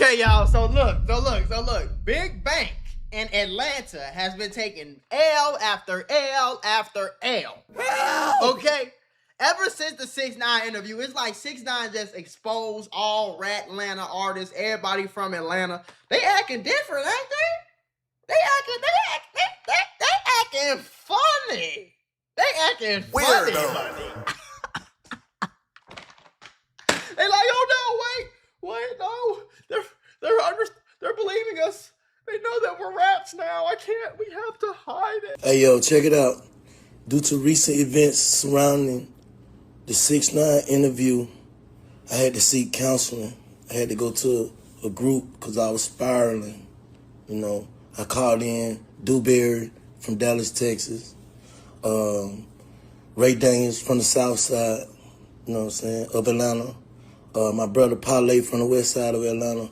Okay, y'all. So look. Big Bank in Atlanta has been taking L after L after L. Okay? Ever since the 6ix9ine interview, it's like 6ix9ine just exposed all rat Atlanta artists, everybody from Atlanta. They acting different, ain't they? They acting funny. They acting funny. They like, oh no, wait, no, they're believing us. They know that we're rats now. We have to hide it. Hey yo, check it out. Due to recent events surrounding the 6ix9ine interview, I had to seek counseling. I had to go to a group because I was spiraling. You know, I called in Dewberry from Dallas, Texas, Ray Daniels from the South Side, you know what I'm saying, of Atlanta. My brother Parlay from the west side of Atlanta.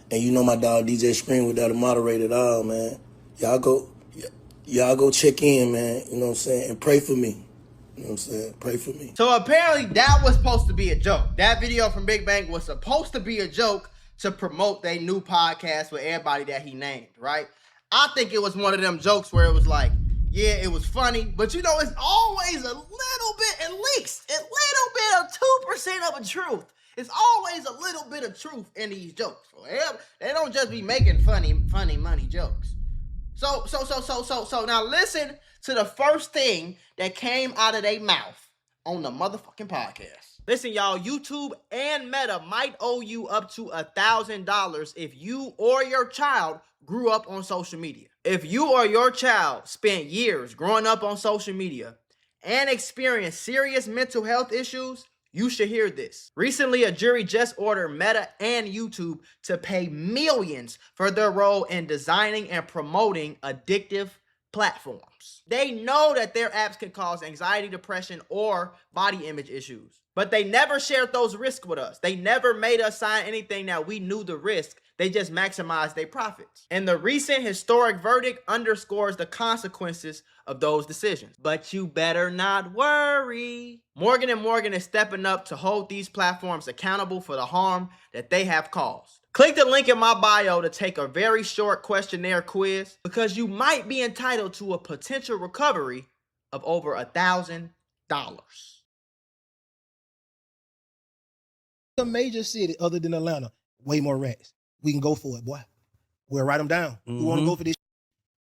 And you know my dog DJ Scream without a moderator at all, man. Y'all go check in, man. You know what I'm saying? And pray for me. You know what I'm saying? Pray for me. So apparently that was supposed to be a joke. That video from Big Bang was supposed to be a joke to promote their new podcast with everybody that he named, right? I think it was one of them jokes where it was like, yeah, it was funny, but you know, it's always a little bit, at least, a little bit of 2% of a truth. It's always a little bit of truth in these jokes. They don't just be making funny money jokes. So now listen to the first thing that came out of their mouth on the motherfucking podcast. Listen, y'all, YouTube and Meta might owe you up to $1,000 if you or your child grew up on social media. If you or your child spent years growing up on social media and experienced serious mental health issues, you should hear this. Recently, a jury just ordered Meta and YouTube to pay millions for their role in designing and promoting addictive platforms. They know that their apps can cause anxiety, depression, or body image issues, but they never shared those risks with us. They never made us sign anything that we knew the risk. They just maximized their profits. And the recent historic verdict underscores the consequences of those decisions. But you better not worry. Morgan & Morgan is stepping up to hold these platforms accountable for the harm that they have caused. Click the link in my bio to take a very short questionnaire quiz because you might be entitled to a potential recovery of over $1,000. A major city other than Atlanta, way more rats. We can go for it, boy. We'll write them down. Who want to go for this?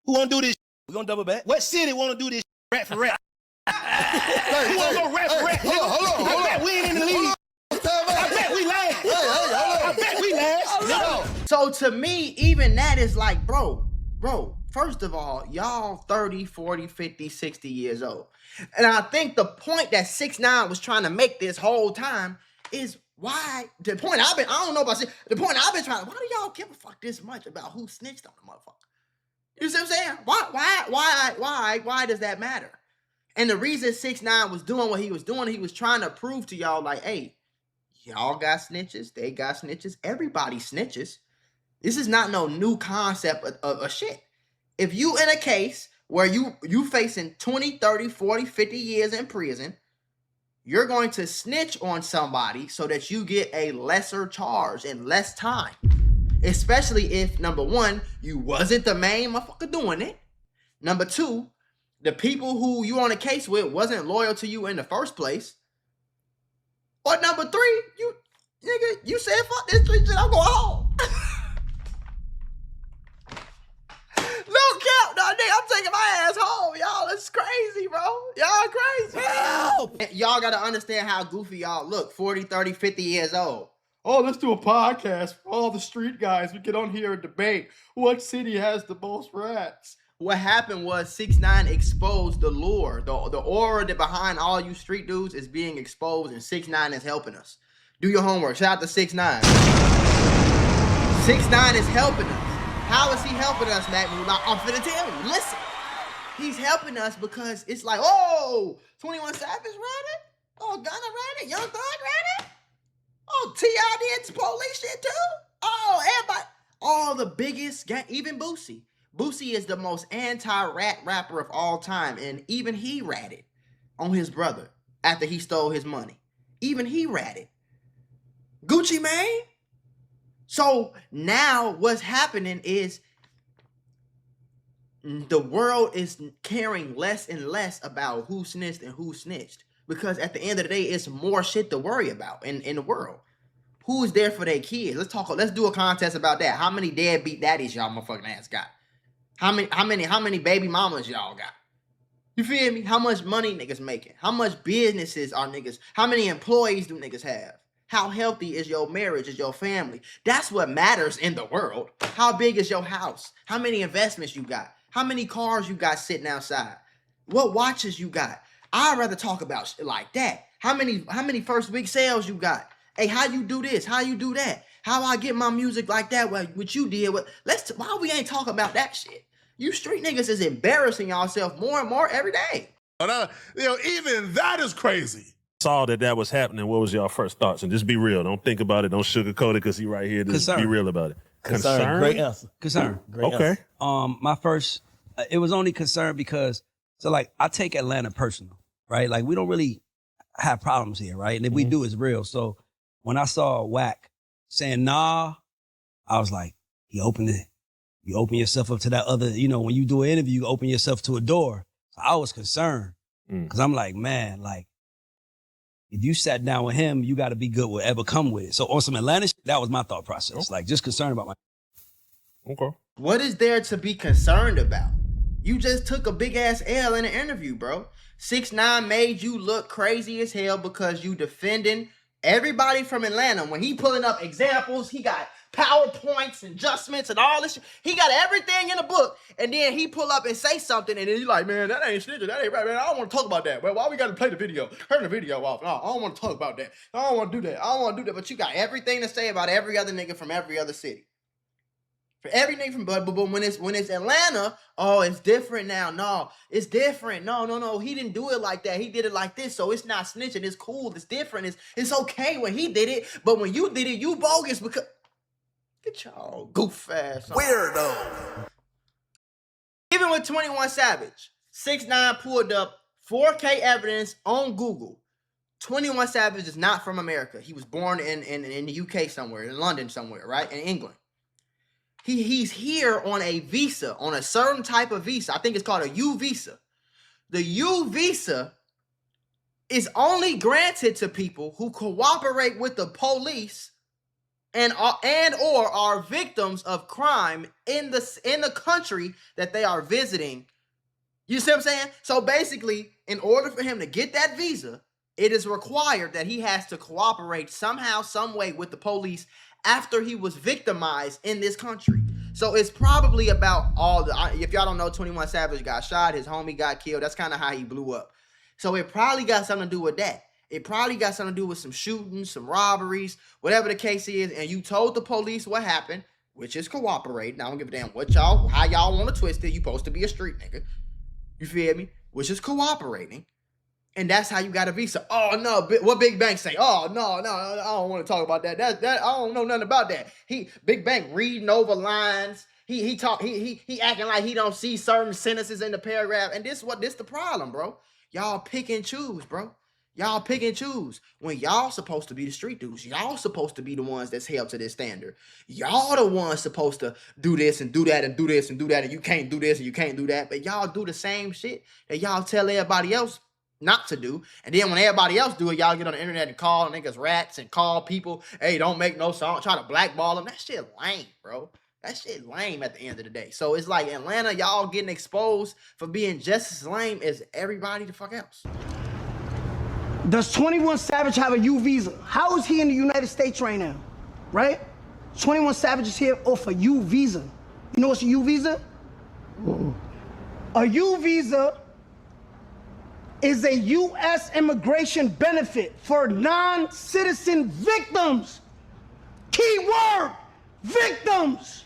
Who want to do this? We're going to double back. What city want to do this rat for rat? Who want to go rat for rat? Hold on. We ain't in the league. I bet we last. I bet we last. So to me, even that is like, bro, first of all, y'all 30, 40, 50, 60 years old. And I think the point that 6ix9ine was trying to make this whole time is why, the point I've been trying, why do y'all give a fuck this much about who snitched on the motherfucker? You see what I'm saying? Why does that matter? And the reason 6ix9ine was doing what he was doing, he was trying to prove to y'all like, hey, y'all got snitches, they got snitches, everybody snitches. This is not no new concept of shit. If you in a case where you facing 20, 30, 40, 50 years in prison, you're going to snitch on somebody so that you get a lesser charge and less time. Especially if, number one, you wasn't the main motherfucker doing it. Number two, the people who you on a case with wasn't loyal to you in the first place. Or number three, you said, fuck this street shit, I'm going home. No cap, no, nigga, I'm taking my ass home, y'all. It's crazy, bro. Y'all crazy. Help! Y'all gotta understand how goofy y'all look, 40, 30, 50 years old. Oh, let's do a podcast for all the street guys. We get on here and debate what city has the most rats. What happened was 6ix9ine exposed the lure. The aura that behind all you street dudes is being exposed, and 6ix9ine is helping us. Do your homework. Shout out to 6ix9ine. 6ix9ine is helping us. How is he helping us, Matt Mula? I'm finna tell you. Listen. He's helping us because it's like, oh, 21 Savage read it? Oh, Gunna read it? Young Thug read it? Oh, T.I. did police shit too? Oh, everybody. All the biggest gang, even Boosie. Boosie is the most anti-rat rapper of all time, and even he ratted on his brother after he stole his money. Even he ratted. Gucci Mane? So now what's happening is the world is caring less and less about who snitched and who snitched. Because at the end of the day, it's more shit to worry about in the world. Who's there for their kids? Let's do a contest about that. How many deadbeat daddies y'all motherfucking ass got? How many baby mamas y'all got? You feel me? How much money niggas making? How much businesses are niggas? How many employees do niggas have? How healthy is your marriage, is your family? That's what matters in the world. How big is your house? How many investments you got? How many cars you got sitting outside? What watches you got? I'd rather talk about shit like that. How many first week sales you got? Hey, how you do this? How you do that? How I get my music like that? What you did? Why we ain't talking about that shit? You street niggas is embarrassing yourself more and more every day. Even that is crazy. Saw that was happening. What was your first thoughts? And just be real. Don't think about it. Don't sugarcoat it because he right here. Just be real about it. Concern. Great answer. Concern. Great okay. Answer. My first, it was only concern because, I take Atlanta personal, right? Like, we don't really have problems here, right? And if we do, it's real. So when I saw Wack saying, nah, I was like, you open yourself up to that other, when you do an interview, you open yourself to a door. So I was concerned because I'm like, man, like, if you sat down with him, you got to be good with whatever come with it. So on some Atlanta shit, that was my thought process. Like, just concerned about my. Okay. What is there to be concerned about? You just took a big ass L in an interview, bro. 6ix9ine made you look crazy as hell because you defending everybody from Atlanta. When he pulling up examples, he got PowerPoints and adjustments and all this shit. He got everything in a book. And then he pull up and say something and then he's like, man, that ain't snitching. That ain't right, man. I don't want to talk about that. Well, why we got to play the video? Turn the video off. No, I don't want to talk about that. I don't want to do that. I don't want to do that. But you got everything to say about every other nigga from every other city. For every nigga from but when it's Atlanta, oh, it's different now. No, it's different. No. He didn't do it like that. He did it like this. So it's not snitching. It's cool. It's different. It's okay when he did it. But when you did it, you bogus because get y'all goof ass on. Weirdo. Even with 21 Savage, 6ix9ine pulled up 4K evidence on Google. 21 Savage is not from America. He was born in the UK somewhere, in London somewhere, right? In England. He's here on a visa, on a certain type of visa. I think it's called a U visa. The U visa is only granted to people who cooperate with the police and or are victims of crime in the country that they are visiting. You see what I'm saying? So basically, in order for him to get that visa, it is required that he has to cooperate somehow, some way with the police after he was victimized in this country. So it's probably about if y'all don't know, 21 Savage got shot, his homie got killed. That's kind of how he blew up. So it probably got something to do with that. It probably got something to do with some shootings, some robberies, whatever the case is. And you told the police what happened, which is cooperating. I don't give a damn how y'all want to twist it. You supposed to be a street nigga. You feel me? Which is cooperating. And that's how you got a visa. Oh no, what Big Bank say? Oh no, I don't want to talk about that. That I don't know nothing about that. Big Bank reading over lines. He acting like he don't see certain sentences in the paragraph. And this the problem, bro. Y'all pick and choose, bro. Y'all pick and choose. When y'all supposed to be the street dudes. Y'all supposed to be the ones that's held to this standard. Y'all the ones supposed to do this and do that and do this and do that. And you can't do this and you can't do that. But y'all do the same shit that y'all tell everybody else not to do. And then when everybody else do it, y'all get on the internet and call niggas rats and call people, hey, don't make no song, try to blackball them. That shit lame, bro. That shit lame at the end of the day. So it's like Atlanta, y'all getting exposed for being just as lame as everybody the fuck else. Does 21 Savage have a U visa? How is he in the United States right now? Right? 21 Savage is here off a U visa. You know what's a U visa? A U visa is a U.S. immigration benefit for non-citizen victims. Key word, victims.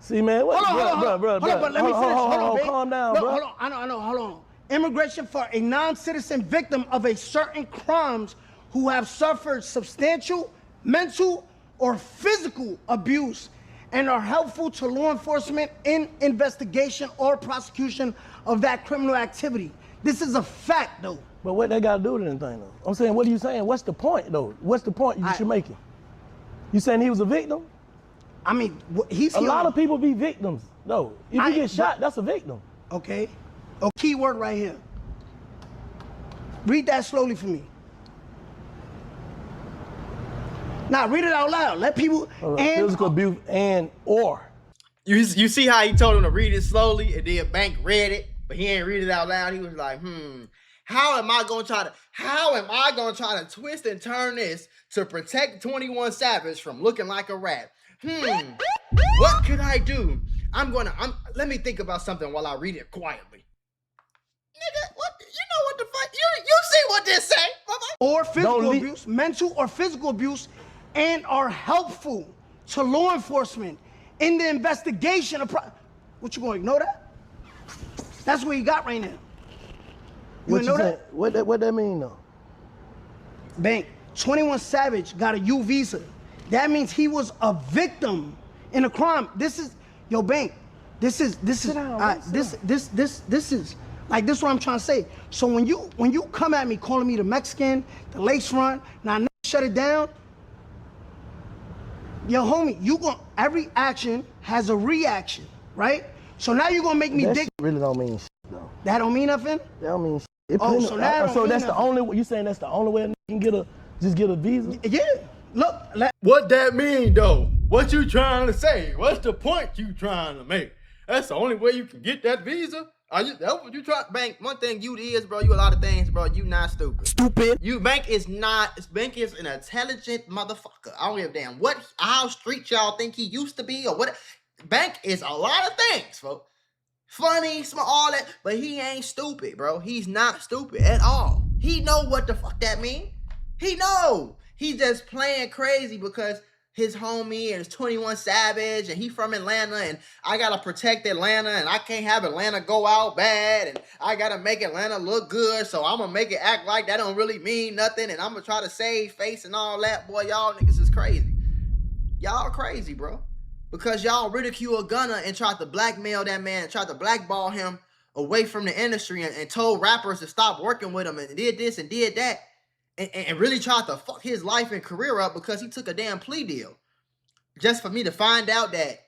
See, man, what, bro, but let me finish. Hold on, babe. Calm down, No, bro. hold on, I know, hold on. Immigration for a non-citizen victim of a certain crimes who have suffered substantial mental or physical abuse and are helpful to law enforcement in investigation or prosecution of that criminal activity. This is a fact, though. But what they got to do with anything, though? I'm saying, what are you saying? What's the point, though? What's the point you're making? You saying he was a victim? I mean, he's a lot of people be victims. No, if you get shot, that's a victim. Okay. A key word right here. Read that slowly for me. Now read it out loud. Let people physical abuse and or. You see how he told him to read it slowly, and then Bank read it, but he ain't read it out loud. He was like, how am I gonna try to twist and turn this to protect 21 Savage from looking like a rat? What could I do? Let me think about something while I read it quietly. Nigga, what? You know what the fuck? You see what this say? Or physical abuse, mental or physical abuse, and are helpful to law enforcement in the investigation of what, you gonna ignore that? That's what you got right now. You know that? What that mean though? Bank, 21 Savage got a U visa. That means he was a victim in a crime. This is Bank. This is like this is what I'm trying to say. So when you come at me calling me the Mexican, the lakefront, now shut it down. Yo, homie, every action has a reaction, right? So now you're gonna make me dig. Really don't mean shit though. That don't mean nothing? That don't mean shit. So that's the only way. You saying that's the only way a can get a visa? Yeah. Look. What that mean though? What you trying to say? What's the point you trying to make? That's the only way you can get that visa? That's what you try, Bank? One thing you is, bro, you a lot of things, bro. You not stupid. Bank is an intelligent motherfucker. I don't give a damn how street y'all think he used to be or what. Bank is a lot of things, folks. Funny, smart, all that, but he ain't stupid, bro. He's not stupid at all. He know what the fuck that mean. He know. He's just playing crazy because his homie and his 21 Savage and he from Atlanta and I gotta protect Atlanta and I can't have Atlanta go out bad and I gotta make Atlanta look good, so I'm gonna make it act like that don't really mean nothing and I'm gonna try to save face and all that. Boy, y'all niggas is crazy. Y'all crazy, bro. Because y'all ridicule Gunna and tried to blackmail that man and tried to blackball him away from the industry and told rappers to stop working with him and did this and did that. And really tried to fuck his life and career up because he took a damn plea deal. Just for me to find out that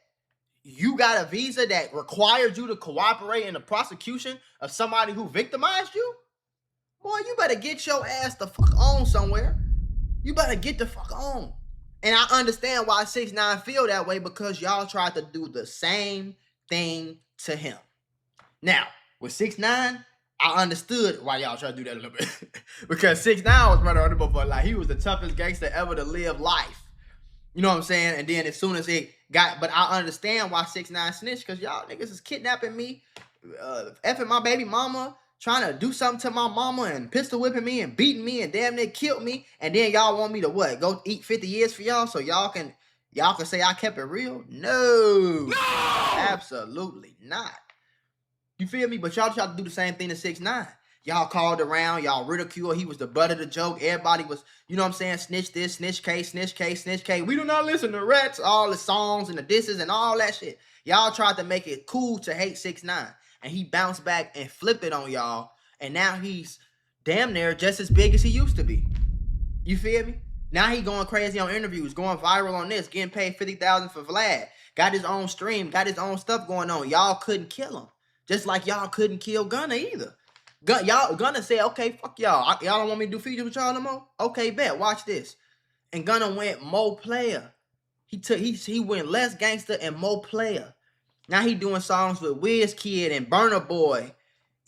you got a visa that required you to cooperate in the prosecution of somebody who victimized you? Boy, you better get your ass the fuck on somewhere. You better get the fuck on. And I understand why 6ix9ine feel that way because y'all tried to do the same thing to him. Now, with 6ix9ine, I understood why y'all try to do that a little bit. Because 6ix9ine was running on the motherfucker like he was the toughest gangster ever to live life. You know what I'm saying? And then as soon as it got, but I understand why 6ix9ine snitched because y'all niggas is kidnapping me, effing my baby mama, trying to do something to my mama and pistol whipping me and beating me and damn near killed me. And then y'all want me to what? Go eat 50 years for y'all so y'all can say I kept it real? No! Absolutely not. You feel me? But y'all tried to do the same thing to 6ix9ine. Y'all called around, y'all ridiculed. He was the butt of the joke. Everybody was, you know what I'm saying, snitch this, snitch K, snitch K, snitch K. We do not listen to rats, all the songs and the disses and all that shit. Y'all tried to make it cool to hate 6ix9ine. And he bounced back and flipped it on y'all. And now he's damn near just as big as he used to be. You feel me? Now he going crazy on interviews, going viral on this, getting paid $50,000 for Vlad. Got his own stream, got his own stuff going on. Y'all couldn't kill him. Just like y'all couldn't kill Gunna either. Gunna said, okay, fuck y'all. Y'all don't want me to do features with y'all no more? Okay, bet. Watch this. And Gunna went more player. He went less gangster and more player. Now he doing songs with Wizkid and Burna Boy.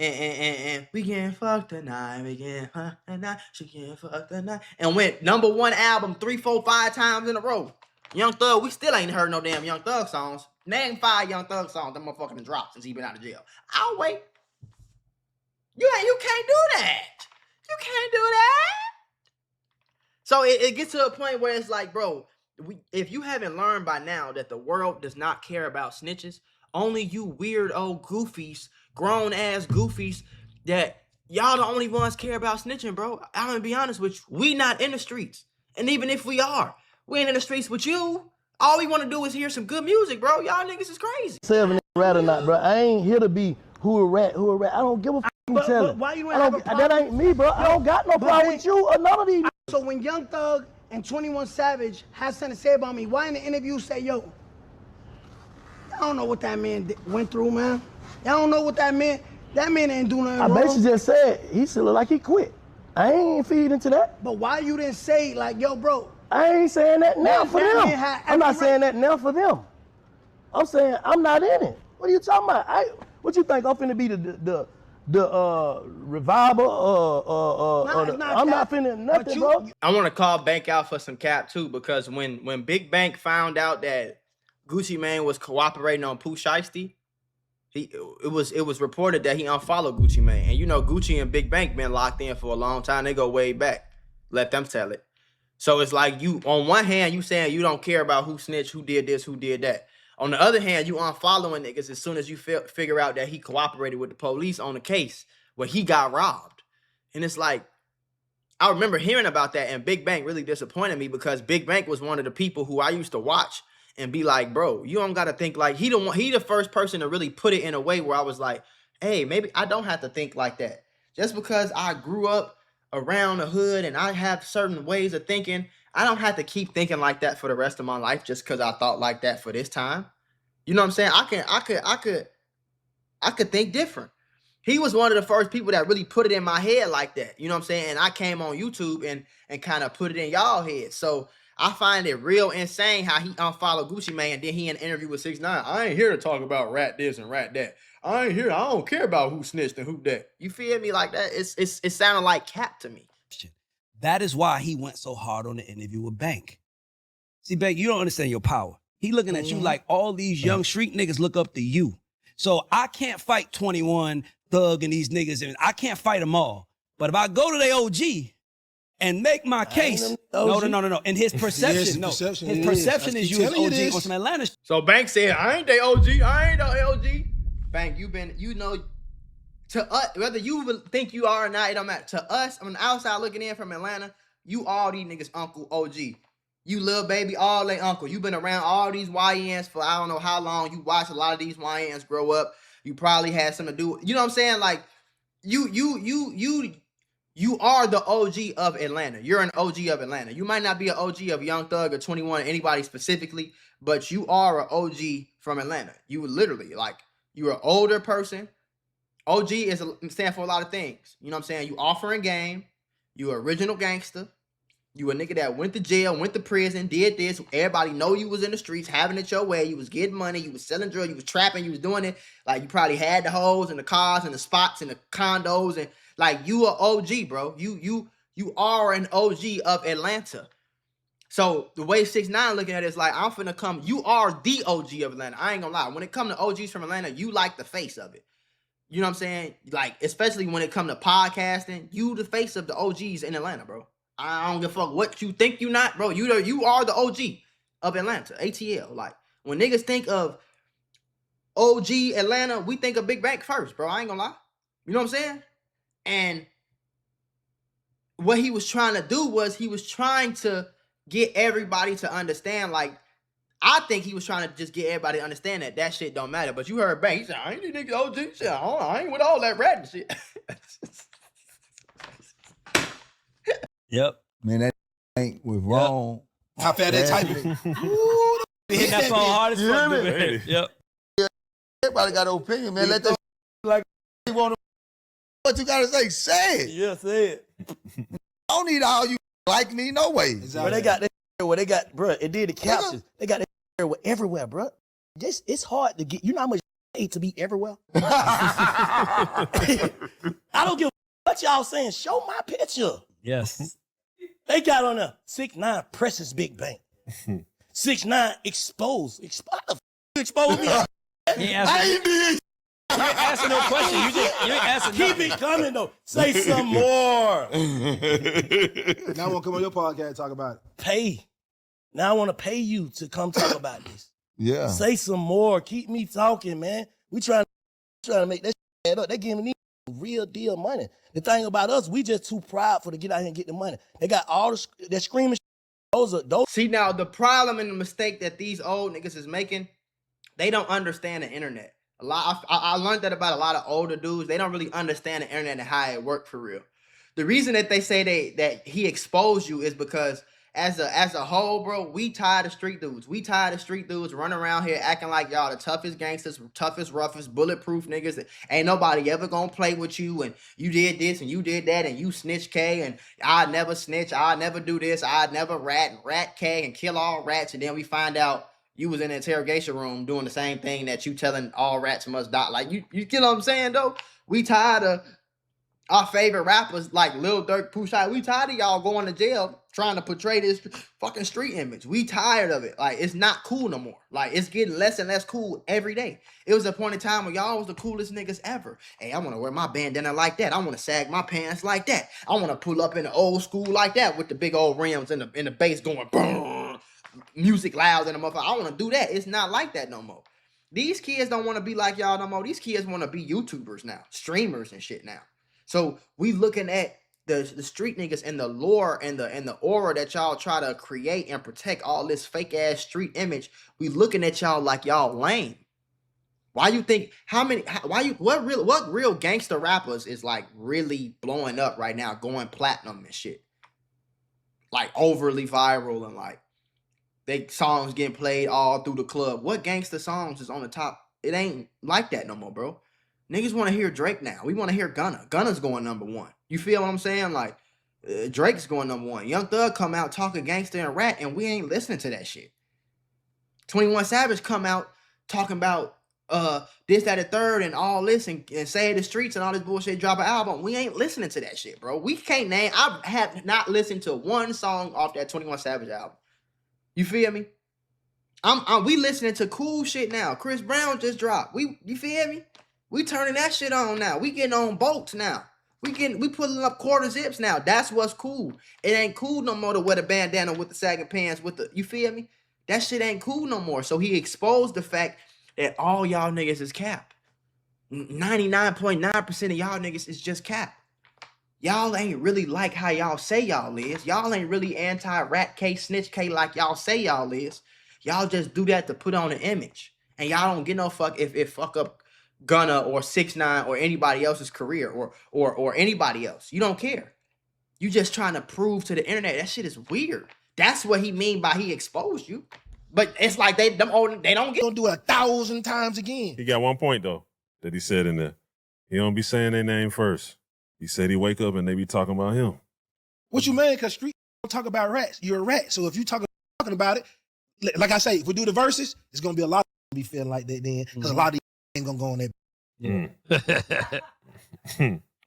And we can fuck tonight. We can fuck tonight. She can fuck tonight. And went #1 album 3, 4, 5 times in a row. Young Thug, we still ain't heard no damn Young Thug songs. Name 5 Young Thug songs that motherfucking dropped since he been out of jail. I'll wait. You can't do that. You can't do that. So it gets to a point where it's like, bro, if you haven't learned by now that the world does not care about snitches, only you weird old goofies, grown ass goofies, that y'all the only ones care about snitching, bro. I'm gonna be honest with you. We not in the streets. And even if we are, we ain't in the streets with you. All we want to do is hear some good music, bro. Y'all niggas is crazy. 7 rat or not, bro. I ain't here to be who a rat. I don't give a f*** But why you have a problem? That ain't me, bro. I don't got no problem with you or none of these. So when Young Thug and 21 Savage had something to say about me, why in the interview say, yo, don't know what that man went through, man. Y'all don't know what that man ain't do nothing wrong. I basically just said he still look like he quit. I ain't feed into that. But why you didn't say, like, yo, bro? I ain't saying that now for that them. man had I'm not every saying that now for them. I'm saying I'm not in it. What are you talking about? What you think I'm finna be the revival? I'm not finna nothing, bro. I want to call Bank out for some cap too, because when Big Bank found out that Gucci Mane was cooperating on Pooh Shiesty, it was reported that he unfollowed Gucci Mane. And you know, Gucci and Big Bank been locked in for a long time. They go way back. Let them tell it. So it's like, you, on one hand, you saying you don't care about who snitched, who did this, who did that. On the other hand, you unfollowing niggas as soon as you figure out that he cooperated with the police on the case where he got robbed. And it's like, I remember hearing about that, and Big Bank really disappointed me, because Big Bank was one of the people who I used to watch and be like, bro, you don't got to think like, he the first person to really put it in a way where I was like, hey, maybe I don't have to think like that. Just because I grew up around the hood and I have certain ways of thinking, I don't have to keep thinking like that for the rest of my life just because I thought like that for this time. You know what I'm saying? I could think different. He was one of the first people that really put it in my head like that. You know what I'm saying? And I came on YouTube and kind of put it in y'all head. So I find it real insane how he unfollowed Gucci Mane, and then he in an interview with 6ix9ine. I ain't here to talk about rat this and rat that. I don't care about who snitched and who that. You feel me? Like that? It sounded like cap to me. That is why he went so hard on the interview with Bank. See, Bank, you don't understand your power. He looking at you like all these young street niggas look up to you. So I can't fight 21, Thug, and these niggas, and I can't fight them all. But if I go to the OG and make my case, no. And his perception, his perception is you as OG on some Atlanta. So Bank said, I ain't the OG. I ain't the OG. Bank, to us, whether you think you are or not, it don't matter. To us, on the outside looking in from Atlanta, you all these niggas Uncle OG. You little baby, all they uncle. You been around all these YNs for I don't know how long. You watched a lot of these YNs grow up. You probably had something to do. You know what I'm saying? Like, you are the OG of Atlanta. You're an OG of Atlanta. You might not be an OG of Young Thug or 21, anybody specifically, but you are an OG from Atlanta. You literally, like, you're an older person. OG stand for a lot of things. You know what I'm saying? You offering game. You original gangster. You a nigga that went to jail, went to prison, did this. Everybody know you was in the streets, having it your way. You was getting money. You was selling drugs. You was trapping. You was doing it. Like, you probably had the hoes and the cars and the spots and the condos. And, like, you are OG, bro. You are an OG of Atlanta. So the way 6ix9ine looking at it is like, I'm finna come. You are the OG of Atlanta. I ain't gonna lie. When it come to OGs from Atlanta, you like the face of it. You know what I'm saying? Like, especially when it come to podcasting, you the face of the OGs in Atlanta, bro. I don't give a fuck what you think you not, bro. You are the OG of Atlanta, ATL. Like, when niggas think of OG Atlanta, we think of Big Bank first, bro. I ain't gonna lie. You know what I'm saying? And what he was trying to do was he was trying to get everybody to understand, like, I think he was trying to just get everybody to understand that shit don't matter. But you heard Bank, he said, I ain't these niggas OG. He said, I ain't with all that rat and shit. Yep. Man, that ain't was wrong. How fast that typing? Hit that phone hard as fuck. Man. Yep. Everybody got an opinion, man. Let that like you want to. What you gotta say? Say it. Yeah, say it. I don't need all you like me, no way. Exactly. But they got, bro, it did the captions. They got it everywhere, bro. It's hard to get. You know how much hate to be everywhere? I don't give a what y'all saying. Show my picture. Yes. They got on there, 6ix9ine presses Big Bank. 6ix9ine expose me. I ain't did. You ain't asking no question. You ain't asking. Keep it coming though. Say some more. Now I want to come on your podcast and talk about it. Pay. Now I want to pay you to come talk about this. Yeah. Say some more. Keep me talking, man. We trying to make that shit add up. They giving me real deal money. The thing about us, we just too prideful to get out here and get the money. They got all they're screaming. Those. See, now the problem and the mistake that these old niggas is making, they don't understand the internet. I learned that about a lot of older dudes. They don't really understand the internet and how it worked for real. The reason that they say that he exposed you is because as a whole, bro, we tired of street dudes. We tired of street dudes running around here acting like y'all the toughest gangsters, toughest, roughest, bulletproof niggas. Ain't nobody ever gonna play with you, and you did this and you did that, and you snitch K, and I never snitch, I never do this, I never rat K and kill all rats, and then we find out you was in the interrogation room doing the same thing that you telling all rats must die. Like you get what I'm saying though? We tired of our favorite rappers like Lil Durk, Pooh Shiesty. We tired of y'all going to jail trying to portray this fucking street image. We tired of it. Like, it's not cool no more. Like, it's getting less and less cool every day. It was a point in time where y'all was the coolest niggas ever. Hey, I want to wear my bandana like that. I want to sag my pants like that. I want to pull up in the old school like that with the big old rims and the bass going boom, music loud in the motherfucker. I want to do that. It's not like that no more. These kids don't want to be like y'all no more. These kids want to be YouTubers now, streamers and shit now. So we looking at the street niggas and the lore and the aura that y'all try to create and protect all this fake ass street image. We looking at y'all like y'all lame. Why you think what real gangster rappers is like really blowing up right now, going platinum and shit? Like overly viral and like they songs getting played all through the club. What gangster songs is on the top? It ain't like that no more, bro. Niggas want to hear Drake now. We want to hear Gunna. Gunna's going number one. You feel what I'm saying? Like, Drake's going number one. Young Thug come out talking gangster and rap, and we ain't listening to that shit. 21 Savage come out talking about this, that, and third, and all this, and say the streets and all this bullshit, drop an album. We ain't listening to that shit, bro. We can't name. I have not listened to one song off that 21 Savage album. You feel me? We listening to cool shit now. Chris Brown just dropped. You feel me? We turning that shit on now. We getting on boats now. We pulling up quarter zips now. That's what's cool. It ain't cool no more to wear the bandana with the sagging pants with the, you feel me? That shit ain't cool no more. So he exposed the fact that all y'all niggas is cap. 99.9% of y'all niggas is just cap. Y'all ain't really like how y'all say y'all is. Y'all ain't really anti-rat K, snitch K like y'all say y'all is. Y'all just do that to put on an image. And y'all don't get no fuck if fuck up Gunna or 6ix9ine or anybody else's career or anybody else. You don't care. You just trying to prove to the internet. That shit is weird. That's what he mean by he exposed you. But it's like they don't get. Gonna do it 1,000 times again. He got one point though that he said in there. He don't be saying their name first. He said he wake up and they be talking about him. What you mean? Because street don't talk about rats. You're a rat. So if you talking about it, like I say, if we do the verses, it's gonna be a lot of be feeling like that then, because a lot of these ain't gonna go on that.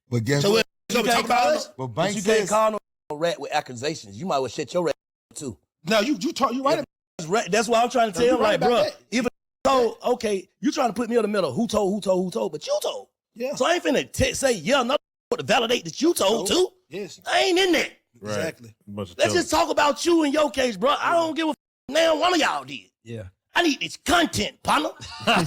But guess so what? So talk about us. But Banks you can't call no rat with accusations. You might well shut your rat too. No, you right. That's why I'm trying to tell him, like, bro, even told, okay, you trying to put me in the middle. Who told, but you told. Yeah. So I ain't finna say, yeah, no, to validate that you told too. Yes. I ain't in that. Right. Exactly. Let's just talk about you in your case, bro. I don't give a now one of y'all did. Yeah. I need this content, partner. I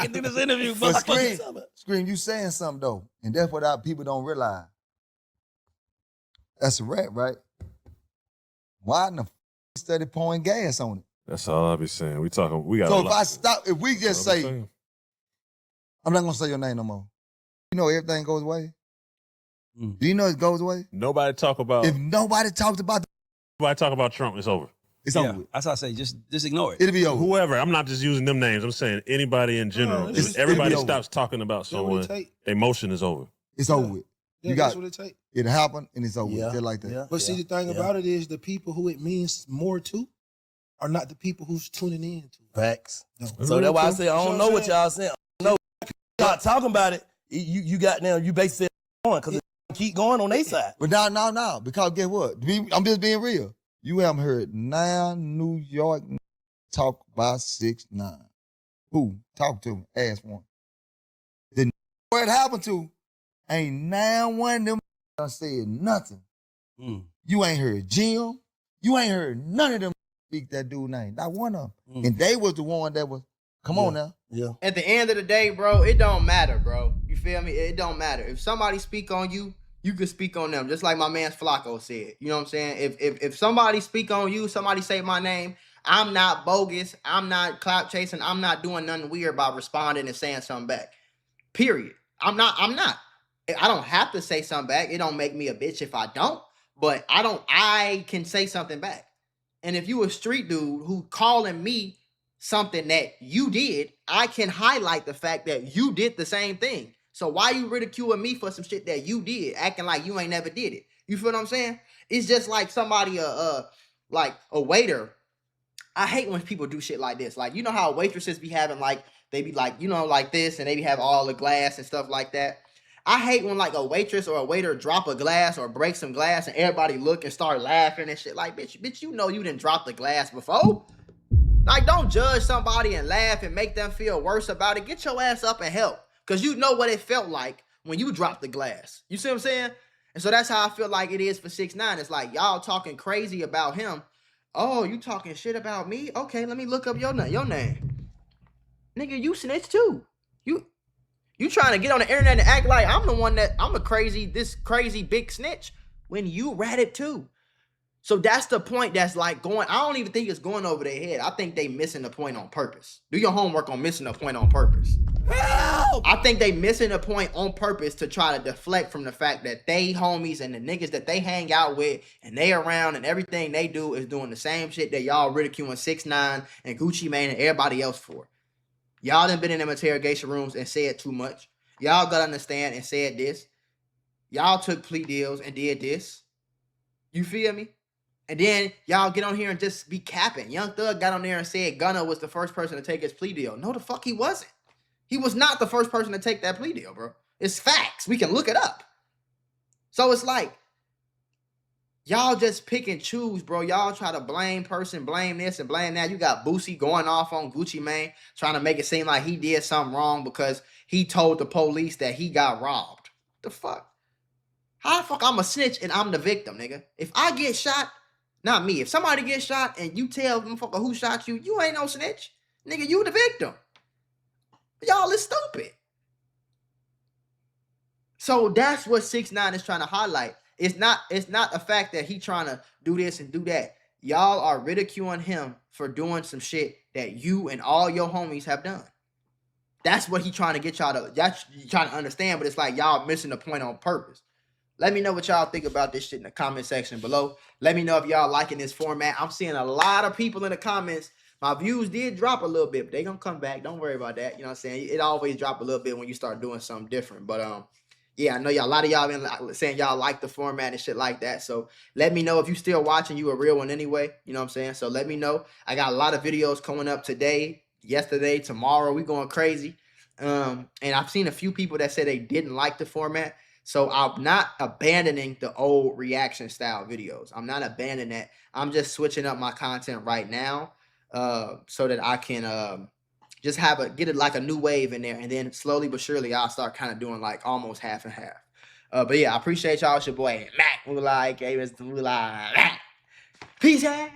can do this interview, But but Scream, you saying something though, and that's what our people don't realize. That's a rat, right? Why in the study pouring gas on it? That's all I be saying. We got. So if we just say, I'm not gonna say your name no more. You know everything goes away. Do you know it goes away? Nobody talk about. If nobody talks about, nobody talk about Trump, it's over. It's over with. That's what I say. Just ignore it. It'll be over. Whoever. I'm not just using them names. I'm saying anybody in general. If everybody stops talking about someone, their motion is over. It's over with. Yeah, you got that's what it takes. It happened and it's over with. Just like that. Yeah. But see, the thing about it is the people who it means more to are not the people who's tuning in to. Facts. No. So that's why I say I don't know what y'all saying. I don't know. Start talking about it. You got now. You basically going because it keep going on their side. But now, because guess what? I'm just being real. You haven't heard now New York talk about 6ix9ine. Who? Talk to him. Ask one. The where it happened to, ain't now one of them said nothing. You ain't heard Jim. You ain't heard none of them speak that dude name. Not one of them. And they was the one that was, come on now. Yeah. At the end of the day, bro, it don't matter, bro. You feel me? It don't matter. If somebody speak on you, you can speak on them, just like my man Flacco said. You know what I'm saying? If somebody speak on you, somebody say my name, I'm not bogus. I'm not clout chasing. I'm not doing nothing weird by responding and saying something back. Period. I'm not. I don't have to say something back. It don't make me a bitch if I don't. but I can say something back. And if you a street dude who calling me something that you did, I can highlight the fact that you did the same thing. So why you ridiculing me for some shit that you did, acting like you ain't never did it? You feel what I'm saying? It's just like somebody, like a waiter. I hate when people do shit like this. Like, you know how waitresses be having like, they be like, you know, like this, and they be have all the glass and stuff like that. I hate when like a waitress or a waiter drop a glass or break some glass and everybody look and start laughing and shit. Like, bitch, you know you didn't drop the glass before. Like, don't judge somebody and laugh and make them feel worse about it. Get your ass up and help. Because you know what it felt like when you dropped the glass. You see what I'm saying? And so that's how I feel like it is for 6ix9ine. It's like y'all talking crazy about him. Oh, you talking shit about me? Okay, let me look up your name. Nigga, you snitch too. You trying to get on the internet and act like I'm the one that I'm this crazy big snitch when you ratted too. So that's the point that's like going, I don't even think it's going over their head. I think they missing the point on purpose. Do your homework on missing the point on purpose. Help! I think they missing the point on purpose to try to deflect from the fact that they homies and the niggas that they hang out with and they around and everything they do is doing the same shit that y'all ridiculing 6ix9ine and Gucci Mane and everybody else for. Y'all done been in them interrogation rooms and said too much. Y'all got to understand and said this. Y'all took plea deals and did this. You feel me? And then y'all get on here and just be capping. Young Thug got on there and said Gunna was the first person to take his plea deal. No, the fuck he wasn't. He was not the first person to take that plea deal, bro. It's facts. We can look it up. So it's like, y'all just pick and choose, bro. Y'all try to blame person, blame this and blame that. You got Boosie going off on Gucci Mane, trying to make it seem like he did something wrong because he told the police that he got robbed. The fuck? How the fuck I'm a snitch and I'm the victim, nigga? If I get shot, not me. If somebody gets shot and you tell motherfucker who shot you, you ain't no snitch. Nigga, you the victim. Y'all is stupid. So that's what 6ix9ine is trying to highlight. It's not a fact that he trying to do this and do that. Y'all are ridiculing him for doing some shit that you and all your homies have done. That's what he trying to get y'all to, that's you trying to understand, but it's like y'all missing the point on purpose. Let me know what y'all think about this shit in the comment section below. Let me know if y'all liking this format. I'm seeing a lot of people in the comments. My views did drop a little bit, but they gonna come back. Don't worry about that. You know what I'm saying? It always drop a little bit when you start doing something different. But yeah, I know y'all. A lot of y'all been saying y'all like the format and shit like that. So let me know if you still watching. You a real one anyway. You know what I'm saying? So let me know. I got a lot of videos coming up today, yesterday, tomorrow. We going crazy. And I've seen a few people that said they didn't like the format. So I'm not abandoning the old reaction style videos. I'm not abandoning that. I'm just switching up my content right now so that I can just get it like a new wave in there. And then slowly but surely, I'll start kind of doing like almost half and half. But yeah, I appreciate y'all. It's your boy, Mac Mula, aka Mr. Mula. Peace out.